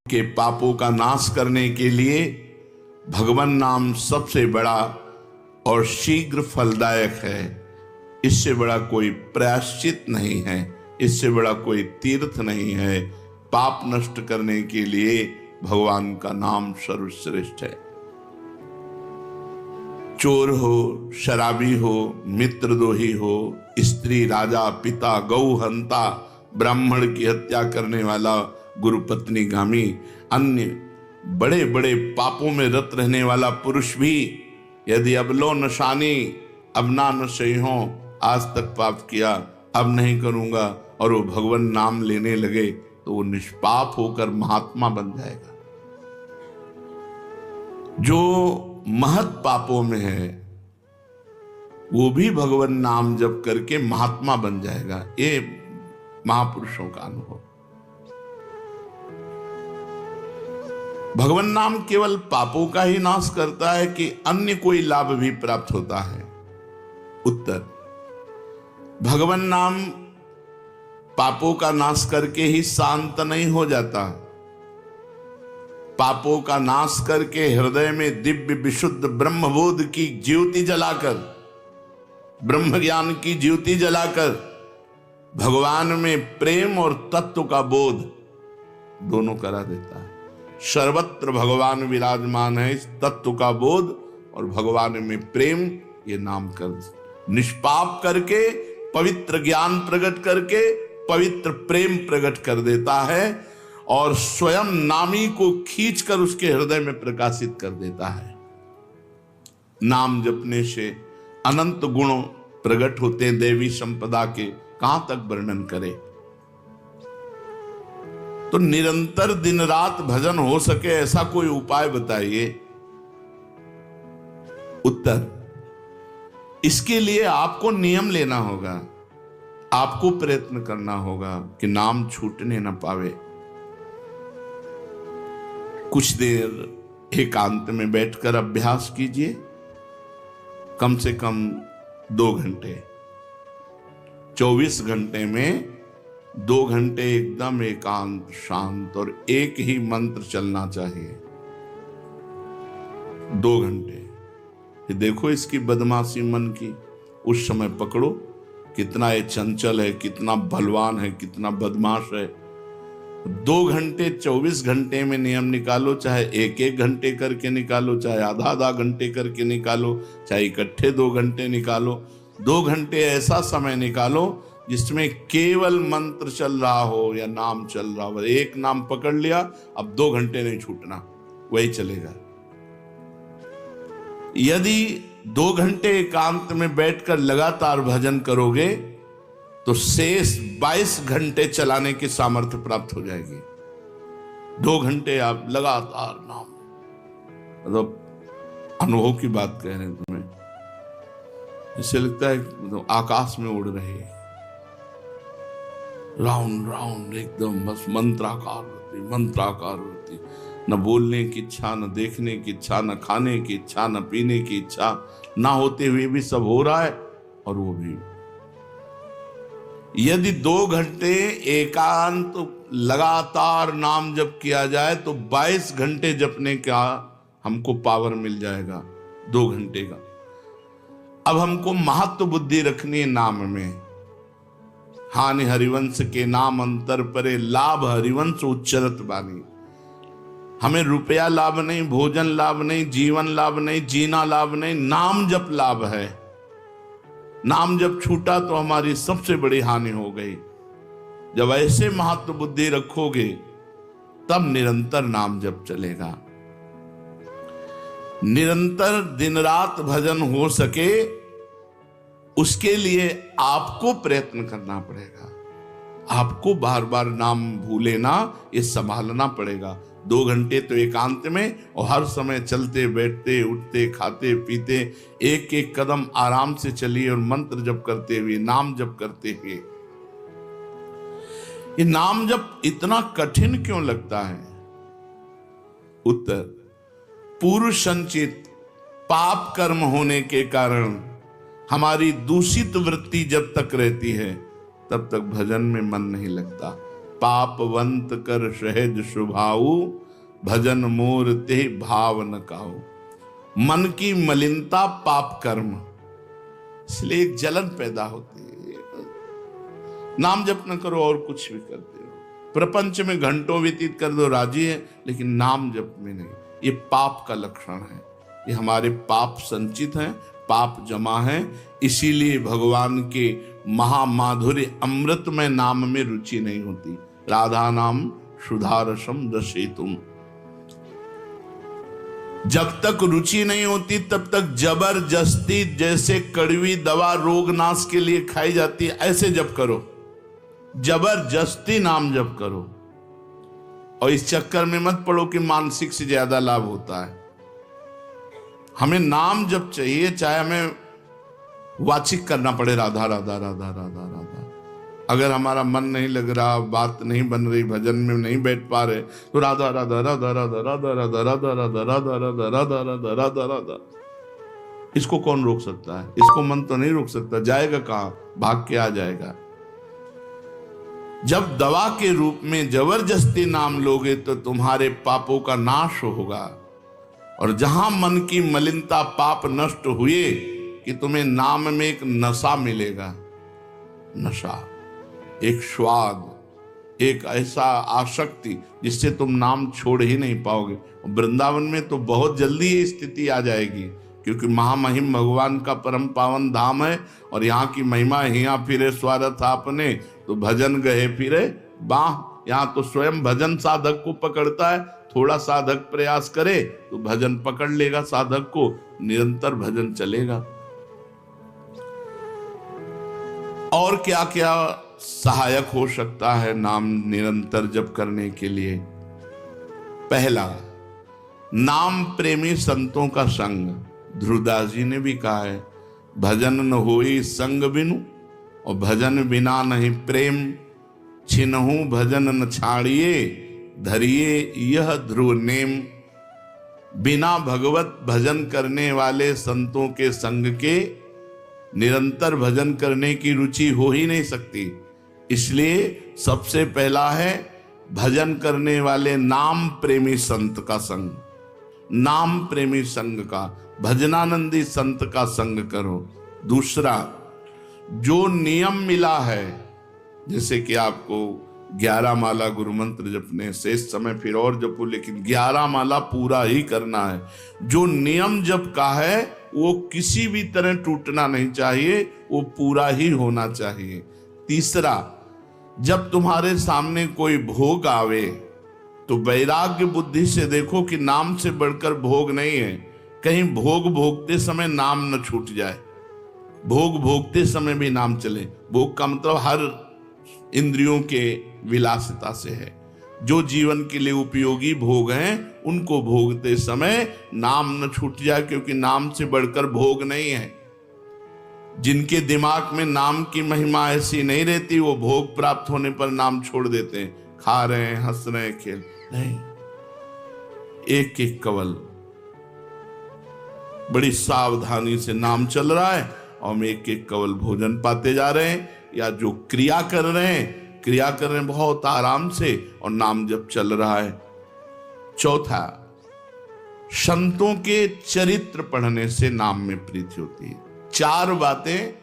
के पापों का नाश करने के लिए भगवान नाम सबसे बड़ा और शीघ्र फलदायक है। इससे बड़ा कोई प्रायश्चित नहीं है, इससे बड़ा कोई तीर्थ नहीं है। पाप नष्ट करने के लिए भगवान का नाम सर्वश्रेष्ठ है। चोर हो, शराबी हो, मित्रद्रोही हो, स्त्री, राजा, पिता, गौ हंता, ब्राह्मण की हत्या करने वाला, गुरुपत्नीगामी, अन्य बड़े बड़े पापों में रत रहने वाला पुरुष भी यदि अब लो नशानी, अब ना नशे हो, आज तक पाप किया, अब नहीं करूंगा, और वो भगवान नाम लेने लगे तो वो निष्पाप होकर महात्मा बन जाएगा। जो महत पापों में है वो भी भगवान नाम जप करके महात्मा बन जाएगा। ये महापुरुषों का अनुभव। भगवान नाम केवल पापों का ही नाश करता है कि अन्य कोई लाभ भी प्राप्त होता है? उत्तर, भगवान नाम पापों का नाश करके ही शांत नहीं हो जाता। पापों का नाश करके हृदय में दिव्य विशुद्ध ब्रह्मबोध की ज्योति जलाकर, ब्रह्म ज्ञान की ज्योति जलाकर भगवान में प्रेम और तत्व का बोध दोनों करा देता है। सर्वत्र भगवान विराजमान है। इस तत्व का बोध और भगवान में प्रेम, ये नाम कर निष्पाप करके, पवित्र ज्ञान प्रकट करके पवित्र प्रेम प्रकट कर देता है और स्वयं नामी को खींचकर उसके हृदय में प्रकाशित कर देता है। नाम जपने से अनंत गुण प्रकट होते हैं देवी संपदा के, कहां तक वर्णन करें। तो निरंतर दिन रात भजन हो सके ऐसा कोई उपाय बताइए। उत्तर, इसके लिए आपको नियम लेना होगा, आपको प्रयत्न करना होगा कि नाम छूटने न पावे। कुछ देर एकांत में बैठकर अभ्यास कीजिए, कम से कम 2 घंटे। 24 घंटे में 2 घंटे एकदम एकांत, शांत और एक ही मंत्र चलना चाहिए। 2 घंटे। देखो इसकी बदमाशी मन की, उस समय पकड़ो कितना ये चंचल है, कितना बलवान है, कितना बदमाश है। 2 घंटे 24 घंटे में नियम निकालो, चाहे 1-1 घंटे करके निकालो, चाहे आधा घंटे करके निकालो, चाहे इकट्ठे 2 घंटे निकालो। 2 घंटे ऐसा समय निकालो जिसमें केवल मंत्र चल रहा हो या नाम चल रहा हो। एक नाम पकड़ लिया, अब 2 घंटे नहीं छूटना, वही चलेगा। यदि 2 घंटे एकांत में बैठकर लगातार भजन करोगे तो शेष 22 घंटे चलाने की सामर्थ्य प्राप्त हो जाएगी। 2 घंटे आप लगातार नाम, मतलब अनुभव की बात कह रहे हैं तुम्हें, इससे लगता है मतलब आकाश में उड़ रहे हैं, राउंड राउंड एकदम, बस मंत्राकार होती, न बोलने की इच्छा, न देखने की इच्छा, न खाने की इच्छा, न पीने की इच्छा, ना होते हुए भी सब हो रहा है। और वो भी यदि 2 घंटे एकांत लगातार नाम जप किया जाए तो 22 घंटे जपने का हमको पावर मिल जाएगा, 2 घंटे का। अब हमको महत्व बुद्धि रखनी है नाम में। हानि हरिवंश के नाम अंतर परे, लाभ हरिवंश उच्चरत बानी। हमें रुपया लाभ नहीं, भोजन लाभ नहीं, जीवन लाभ नहीं, जीना लाभ नहीं, नाम जप लाभ है। नाम जब छूटा तो हमारी सबसे बड़ी हानि हो गई। जब ऐसे महत्व बुद्धि रखोगे तब निरंतर नाम जप चलेगा। निरंतर दिन रात भजन हो सके उसके लिए आपको प्रयत्न करना पड़ेगा। आपको बार बार नाम भूले ना, ये संभालना पड़ेगा। 2 घंटे तो एकांत में, और हर समय चलते बैठते उठते खाते पीते एक एक कदम आराम से चलिए और मंत्र जप करते हुए, नाम जप करते हुए। ये नाम जप इतना कठिन क्यों लगता है? उत्तर, पूर्व संचित पाप कर्म होने के कारण हमारी दूषित वृत्ति जब तक रहती है तब तक भजन में मन नहीं लगता। पापवंत कर सहज शुभाऊ, भजन मोर ते भाव न काऊ। मन की मलिनता पाप कर्म, इसलिए एक जलन पैदा होती है। नाम जप न करो और कुछ भी करते हो, प्रपंच में घंटों व्यतीत कर दो, राजी है, लेकिन नाम जप में नहीं। ये पाप का लक्षण है। ये हमारे पाप संचित हैं, पाप जमा है। इसीलिए भगवान के महामाधुर्य अमृत में नाम में रुचि नहीं होती। राधा नाम सुधारसम रसेतुम। जब तक रुचि नहीं होती तब तक जबरदस्ती, जैसे कड़वी दवा रोग नाश के लिए खाई जाती है, ऐसे जप करो, जबरदस्ती नाम जप करो। और इस चक्कर में मत पड़ो कि मानसिक से ज्यादा लाभ होता है। हमें नाम जप चाहिए, चाहे हमें वाचिक करना पड़े, राधा राधा राधा राधा राधा। अगर हमारा मन नहीं लग रहा, बात नहीं बन रही, भजन में नहीं बैठ पा रहे, तो राधा राधा राधा राधा राधा राधा राधा राधा राधा राधा राधा राधा राधा राधा। इसको कौन रोक सकता है? इसको मन तो नहीं रोक सकता। जाएगा कहां? भाग के आ जाएगा। जब दवा के रूप में जबरदस्ती नाम लोगे तो तुम्हारे पापों का नाश होगा। और जहां मन की मलिनता पाप नष्ट हुए कि तुम्हें नाम में एक नशा मिलेगा, नशा, एक स्वाद, एक ऐसा आसक्ति जिससे तुम नाम छोड़ ही नहीं पाओगे। वृंदावन में तो बहुत जल्दी ये स्थिति आ जाएगी, क्योंकि महामहिम भगवान का परम पावन धाम है। और यहाँ की महिमा, हिया फिरे स्वार्थ आपने, तो भजन गए फिरे बाह। यहाँ तो स्वयं भजन साधक को पकड़ता है। थोड़ा साधक प्रयास करे तो भजन पकड़ लेगा साधक को, निरंतर भजन चलेगा। और क्या क्या सहायक हो सकता है नाम निरंतर जप करने के लिए? पहला, नाम प्रेमी संतों का संग। ध्रुवदास जी ने भी कहा है, भजन न होई संग बिनु, और भजन बिना नहीं प्रेम। छिनहु भजन न छाड़िए, धरिए यह ध्रुव नेम। बिना भगवत भजन करने वाले संतों के संग के निरंतर भजन करने की रुचि हो ही नहीं सकती। इसलिए सबसे पहला है भजन करने वाले नाम प्रेमी संत का संग। नाम प्रेमी संग का, भजनानंदी संत का संग करो। दूसरा, जो नियम मिला है, जैसे कि आपको 11 माला गुरु मंत्र जपने, शेष समय फिर और जपो, लेकिन 11 माला पूरा ही करना है। जो नियम जप का है वो किसी भी तरह टूटना नहीं चाहिए, वो पूरा ही होना चाहिए। तीसरा, जब तुम्हारे सामने कोई भोग आवे तो वैराग्य बुद्धि से देखो कि नाम से बढ़कर भोग नहीं है। कहीं भोग भोगते समय नाम न छूट जाए। भोग भोगते समय भी नाम चले। भोग का मतलब हर इंद्रियों के विलासिता से है। जो जीवन के लिए उपयोगी भोग हैं उनको भोगते समय नाम न छूट जाए, क्योंकि नाम से बढ़कर भोग नहीं है। जिनके दिमाग में नाम की महिमा ऐसी नहीं रहती, वो भोग प्राप्त होने पर नाम छोड़ देते हैं। खा रहे हैं, हंस रहे हैं, खेल नहीं, एक एक कवल बड़ी सावधानी से नाम चल रहा है और हम एक एक कवल भोजन पाते जा रहे हैं। या जो क्रिया कर रहे हैं बहुत आराम से और नाम जप चल रहा है। चौथा, संतों के चरित्र पढ़ने से नाम में प्रीति होती है। 4 बातें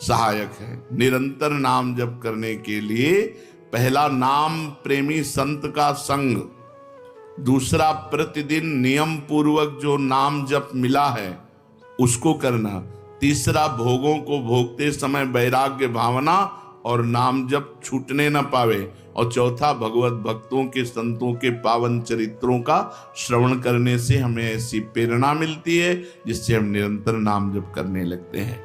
सहायक है निरंतर नाम जप करने के लिए। पहला, नाम प्रेमी संत का संग। दूसरा, प्रतिदिन नियम पूर्वक जो नाम जप मिला है उसको करना। तीसरा, भोगों को भोगते समय वैराग्य भावना और नाम जप छूटने न पावे। और चौथा, भगवत भक्तों के संतों के पावन चरित्रों का श्रवण करने से हमें ऐसी प्रेरणा मिलती है जिससे हम निरंतर नाम जप करने लगते हैं।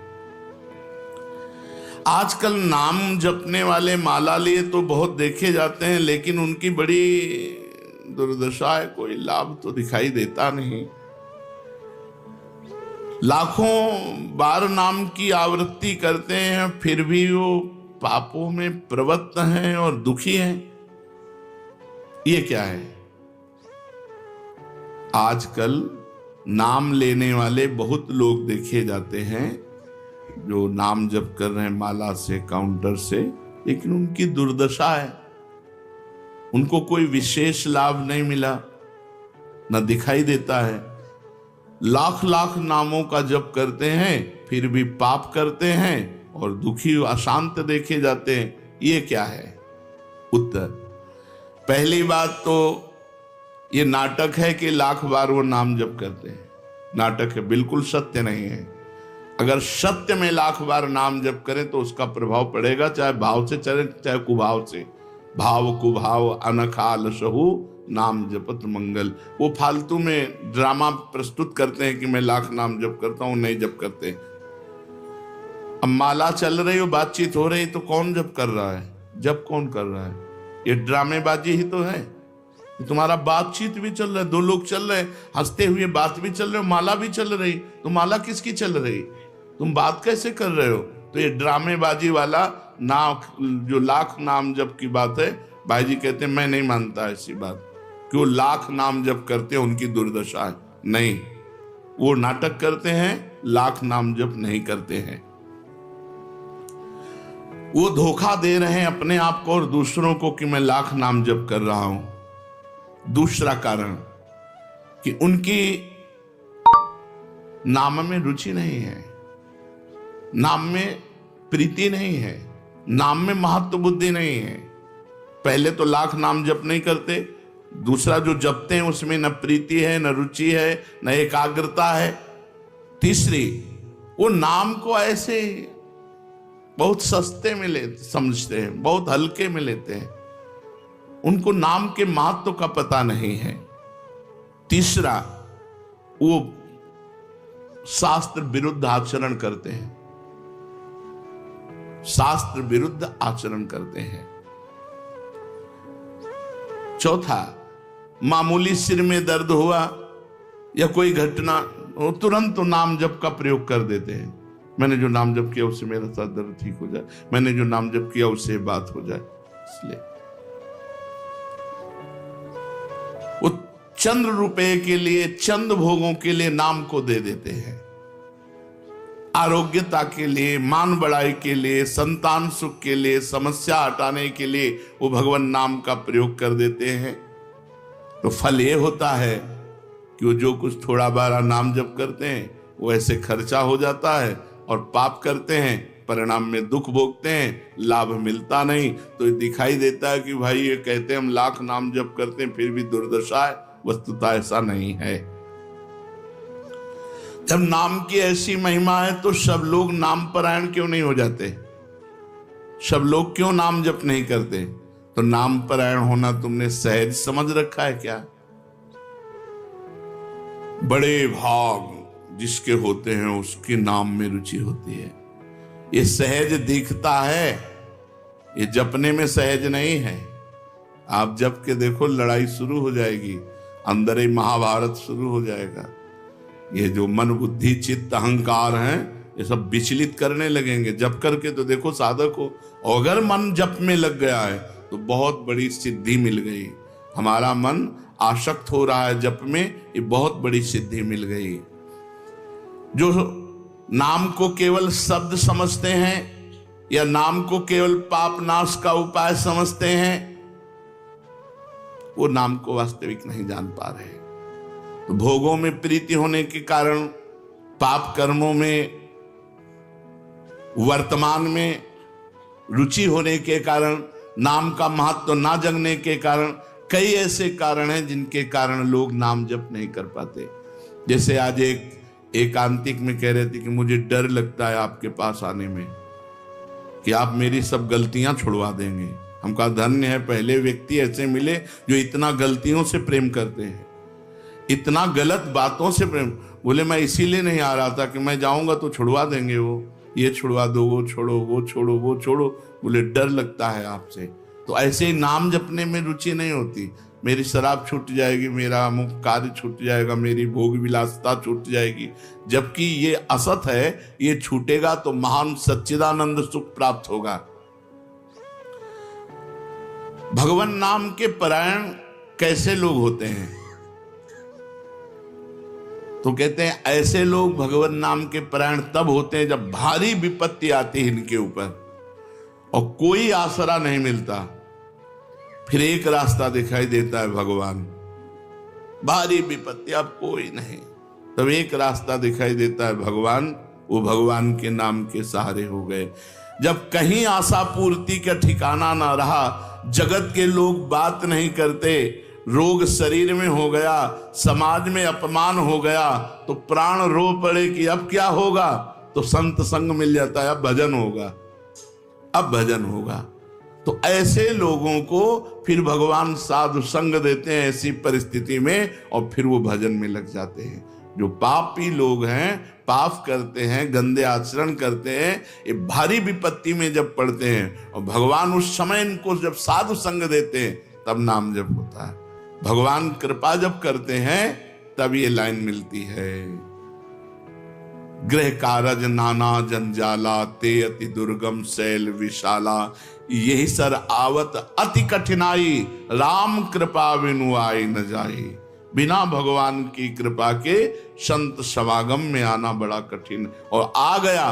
आजकल नाम जपने वाले माला लिए तो बहुत देखे जाते हैं, लेकिन उनकी बड़ी दुर्दशा है, कोई लाभ तो दिखाई देता नहीं। लाखों बार नाम की आवृत्ति करते हैं, फिर भी वो पापों में प्रवृत्त हैं और दुखी हैं। ये क्या है? आजकल नाम लेने वाले बहुत लोग देखे जाते हैं जो नाम जप कर रहे हैं माला से, काउंटर से, लेकिन उनकी दुर्दशा है। उनको कोई विशेष लाभ नहीं मिला, न दिखाई देता है। लाख लाख नामों का जप करते हैं फिर भी पाप करते हैं और दुखी अशांत देखे जाते हैं। ये क्या है? उत्तर, पहली बात तो ये नाटक है कि लाख बार वो नाम जप करते हैं। नाटक है, बिल्कुल सत्य नहीं है। अगर सत्य में लाख बार नाम जप करें तो उसका प्रभाव पड़ेगा, चाहे भाव से चले चाहे कुभाव से। भाव कुभाव अनखाल सहु नाम जपत मंगल। वो फालतू में ड्रामा प्रस्तुत करते हैं कि मैं लाख नाम जप करता हूं, नहीं जप करते। अब माला चल रही हो, बातचीत हो रही, तो कौन जप कर रहा है? जप कौन कर रहा है? ये ड्रामेबाजी ही तो है। तुम्हारा बातचीत भी चल रहा है, दो लोग चल रहे हैं, हंसते हुए बात भी चल रहे हो, माला भी चल रही, तो माला किसकी चल रही? तुम बात कैसे कर रहे हो? तो ये ड्रामेबाजी वाला जो लाख नाम जप की बात है, भाई जी कहते हैं मैं नहीं मानता ऐसी बात कि वो लाख नाम जप करते हैं उनकी दुर्दशा है। नहीं, वो नाटक करते हैं, लाख नाम जप नहीं करते हैं। वो धोखा दे रहे हैं अपने आप को और दूसरों को कि मैं लाख नाम जप कर रहा हूं। दूसरा कारण कि उनकी नाम में रुचि नहीं है, नाम में प्रीति नहीं है, नाम में महत्व बुद्धि नहीं है। पहले तो लाख नाम जप नहीं करते, दूसरा जो जपते हैं उसमें न प्रीति है, न रुचि है, न एकाग्रता है। तीसरी, वो नाम को ऐसे बहुत सस्ते में समझते हैं, बहुत हल्के में लेते हैं, उनको नाम के महत्व का पता नहीं है। तीसरा, वो शास्त्र विरुद्ध आचरण करते हैं, शास्त्र विरुद्ध आचरण करते हैं। चौथा, मामूली सिर में दर्द हुआ या कोई घटना, वो तुरंत तो नाम जप का प्रयोग कर देते हैं। मैंने जो नाम जप किया उससे मेरा सर दर्द ठीक हो जाए, मैंने जो नाम जप किया उससे बात हो जाए। इसलिए वो चंद्र रुपए के लिए, चंद भोगों के लिए नाम को दे देते हैं। आरोग्यता के लिए, मान बढ़ाई के लिए, संतान सुख के लिए, समस्या हटाने के लिए वो भगवान नाम का प्रयोग कर देते हैं। तो फल ये होता है कि वो जो कुछ थोड़ा बारा नाम जप करते हैं वो ऐसे खर्चा हो जाता है, और पाप करते हैं, परिणाम में दुख भोगते हैं, लाभ मिलता नहीं। तो दिखाई देता है कि भाई ये कहते हैं हम लाख नाम जप करते हैं फिर भी दुर्दशा है। वस्तुतः ऐसा नहीं है। जब नाम की ऐसी महिमा है तो सब लोग नाम परायण क्यों नहीं हो जाते? सब लोग क्यों नाम जप नहीं करते? तो नाम परायण होना तुमने सहज समझ रखा है क्या? बड़े भाग जिसके होते हैं उसके नाम में रुचि होती है। ये सहज दिखता है, ये जपने में सहज नहीं है। आप जप के देखो, लड़ाई शुरू हो जाएगी, अंदर ही महाभारत शुरू हो जाएगा। ये जो मन बुद्धि चित्त अहंकार हैं, ये सब विचलित करने लगेंगे। जप करके तो देखो साधक को, अगर मन जप में लग गया है तो बहुत बड़ी सिद्धि मिल गई। हमारा मन आसक्त हो रहा है जप में, ये बहुत बड़ी सिद्धि मिल गई। जो नाम को केवल शब्द समझते हैं या नाम को केवल पाप नाश का उपाय समझते हैं, वो नाम को वास्तविक नहीं जान पा रहे। तो भोगों में प्रीति होने के कारण, पाप कर्मों में वर्तमान में रुचि होने के कारण, नाम का महत्व ना जगने के कारण, कई ऐसे कारण हैं जिनके कारण लोग नाम जप नहीं कर पाते। जैसे आज एक एकांतिक में कह रहे थे कि मुझे डर लगता है आपके पास आने में कि आप मेरी सब गलतियां छुड़वा देंगे। हम कहा धन्य है, पहले व्यक्ति ऐसे मिले जो इतना गलतियों से प्रेम करते हैं, इतना गलत बातों से प्रेम। बोले मैं इसीलिए नहीं आ रहा था कि मैं जाऊंगा तो छुड़वा देंगे, वो ये छुड़वा दो, वो छोड़ो, वो छोड़ो, वो छोड़ो। बोले डर लगता है आपसे। तो ऐसे ही नाम जपने में रुचि नहीं होती। मेरी शराब छूट जाएगी, मेरा अमुक कार्य छूट जाएगा, मेरी भोग विलासता छूट जाएगी। जबकि ये असत है, ये छूटेगा तो महान सच्चिदानंद सुख प्राप्त होगा। भगवान नाम के परायण कैसे लोग होते हैं? तो कहते हैं ऐसे लोग भगवान नाम के परायण तब होते हैं जब भारी विपत्ति आती है इनके ऊपर और कोई आसरा नहीं मिलता। फिर एक रास्ता दिखाई देता है भगवान, भारी विपत्ति, अब कोई नहीं, तब एक रास्ता दिखाई देता है भगवान, वो भगवान के नाम के सहारे हो गए। जब कहीं आशा पूर्ति का ठिकाना ना रहा, जगत के लोग बात नहीं करते, रोग शरीर में हो गया, समाज में अपमान हो गया, तो प्राण रो पड़े कि अब क्या होगा, तो संत संग मिल जाता है, अब भजन होगा, अब भजन होगा। तो ऐसे लोगों को फिर भगवान साधु संग देते हैं ऐसी परिस्थिति में, और फिर वो भजन में लग जाते हैं। जो पापी लोग हैं, पाप करते हैं, गंदे आचरण करते हैं, ये भारी विपत्ति में जब पड़ते हैं और भगवान उस समय इनको जब साधु संग देते हैं, तब नाम जप होता है। भगवान कृपा जब करते हैं तब ये लाइन मिलती है, गृह कारज नाना जंजाला, ते अति दुर्गम शैल विशाला, यही सर आवत अति कठिनाई, राम कृपा बिनु आई न जाई। बिना भगवान की कृपा के संत समागम में आना बड़ा कठिन, और आ गया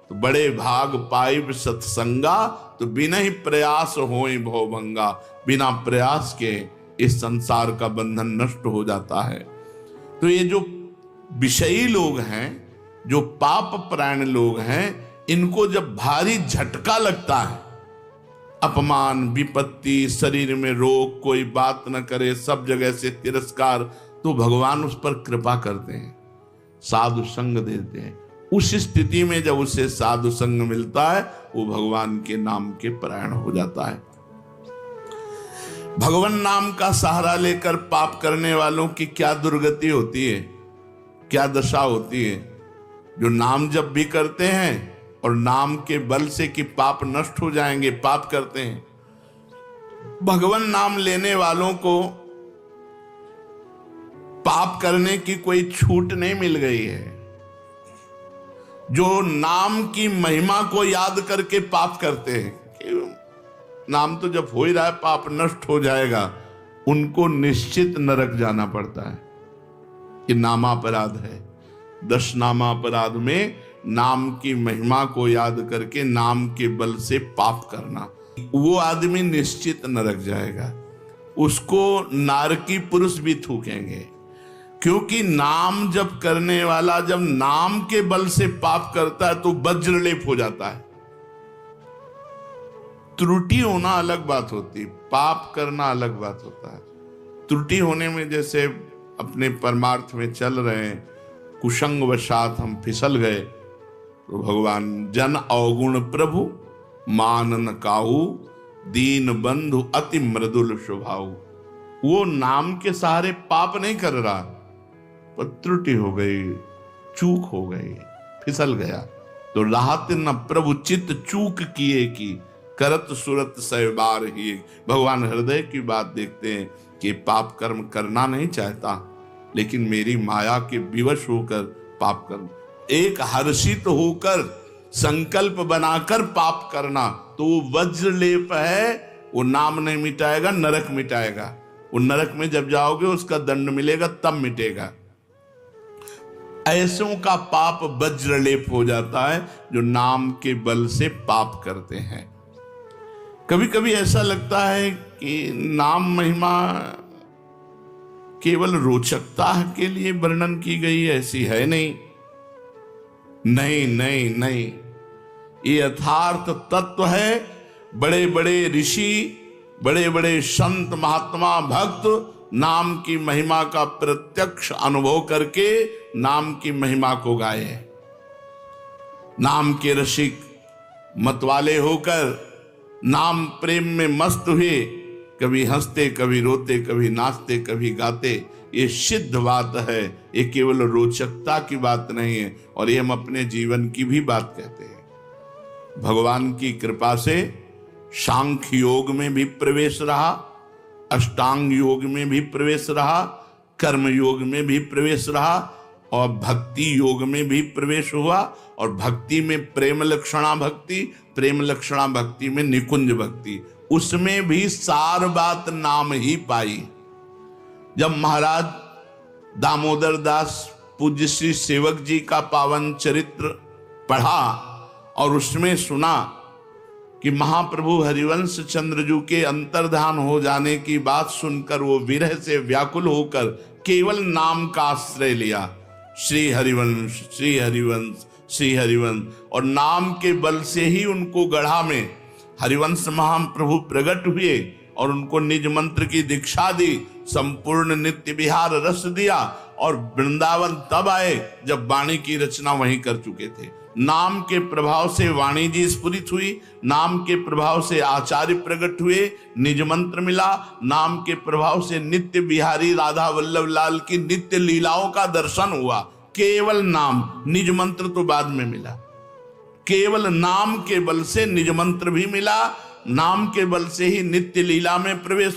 तो बड़े भाग पाइब सत्संगा, तो बिना ही प्रयास होए भवभंगा, बिना प्रयास के इस संसार का बंधन नष्ट हो जाता है। तो ये जो विषयी लोग हैं, जो पाप प्राण लोग हैं, इनको जब भारी झटका लगता है, अपमान विपत्ति, शरीर में रोग, कोई बात न करे, सब जगह से तिरस्कार, तो भगवान उस पर कृपा करते हैं, साधु संग देते हैं। उस स्थिति में जब उसे साधु संग मिलता है, वो भगवान के नाम के परायण हो जाता है। भगवान नाम का सहारा लेकर पाप करने वालों की क्या दुर्गति होती है, क्या दशा होती है। जो नाम जब भी करते हैं और नाम के बल से कि पाप नष्ट हो जाएंगे, पाप करते हैं। भगवान नाम लेने वालों को पाप करने की कोई छूट नहीं मिल गई है। जो नाम की महिमा को याद करके पाप करते हैं, नाम तो जब हो ही रहा है पाप नष्ट हो जाएगा, उनको निश्चित नरक जाना पड़ता है। कि नामापराध है, 10 नामापराध में नाम की महिमा को याद करके नाम के बल से पाप करना, वो आदमी निश्चित नरक जाएगा। उसको नारकी पुरुष भी थूकेंगे, क्योंकि नाम जब करने वाला जब नाम के बल से पाप करता है तो वज्रलेप हो जाता है। त्रुटि होना अलग बात होती, पाप करना अलग बात होता है। त्रुटि होने में जैसे अपने परमार्थ में चल रहे हैं, कुसंग वशात हम फिसल गए, तो भगवान जन अवगुण प्रभु मान न काहू, दीन बंधु अति मृदुल स्वभाव। वो नाम के सहारे पाप नहीं कर रहा, पर त्रुटि हो गई, चूक हो गई, फिसल गया। तो राहत न प्रभु चित्त चूक किए की, करत सुरत सहबार ही। भगवान हृदय की बात देखते हैं कि पाप कर्म करना नहीं चाहता, लेकिन मेरी माया के विवश होकर पाप करना, एक हर्षित होकर संकल्प बनाकर पाप करना, तो वो वज्रलेप है। वो नाम नहीं मिटाएगा, नरक मिटाएगा। वो नरक में जब जाओगे उसका दंड मिलेगा, तब मिटेगा। ऐसों का पाप वज्रलेप हो जाता है जो नाम के बल से पाप करते हैं। कभी कभी ऐसा लगता है कि नाम महिमा केवल रोचकता के लिए वर्णन की गई है, ऐसी है नहीं। नहीं नहीं नहीं, ये यथार्थ तत्व है। बड़े बड़े ऋषि, बड़े बड़े संत महात्मा भक्त नाम की महिमा का प्रत्यक्ष अनुभव करके नाम की महिमा को गाए। नाम के रसिक मतवाले होकर नाम प्रेम में मस्त हुए, कभी हंसते, कभी रोते, कभी नाचते, कभी गाते। ये सिद्ध बात है, ये केवल रोचकता की बात नहीं है, और ये हम अपने जीवन की भी बात कहते हैं। भगवान की कृपा से सांख्य योग में भी प्रवेश रहा, अष्टांग योग में भी प्रवेश रहा, कर्म योग में भी प्रवेश रहा, और भक्ति योग में भी प्रवेश हुआ। और भक्ति में प्रेम लक्षणा भक्ति, प्रेम लक्षणा भक्ति में निकुंज भक्ति, उसमें भी सार बात नाम ही पाई। जब महाराज दामोदर दास पूज्य श्री सेवक जी का पावन चरित्र पढ़ा और उसमें सुना कि महाप्रभु हरिवंश चंद्रजू के अंतर्धान हो जाने की बात सुनकर वो विरह से व्याकुल होकर केवल नाम का आश्रय लिया, श्री हरिवंश श्री हरिवंश श्री हरिवंश, और नाम के बल से ही उनको गढ़ा में हरिवंश महाप्रभु प्रकट हुए और उनको निज मंत्र की दीक्षा दी, संपूर्ण नित्य विहार रस दिया, और वृंदावन तब आए जब वाणी की रचना वहीं कर चुके थे। नाम के प्रभाव से वाणी जी स्फुरित हुई, नाम के प्रभाव से आचार्य प्रकट हुए, निज मंत्र मिला, नाम के प्रभाव से नित्य बिहारी राधा वल्लभ लाल की नित्य लीलाओं का दर्शन हुआ। केवल नाम, निज मंत्र तो बाद में मिला। केवल नाम के बल से निज मंत्र भी मिला, नाम के बल से ही नित्य लीला में प्रवेश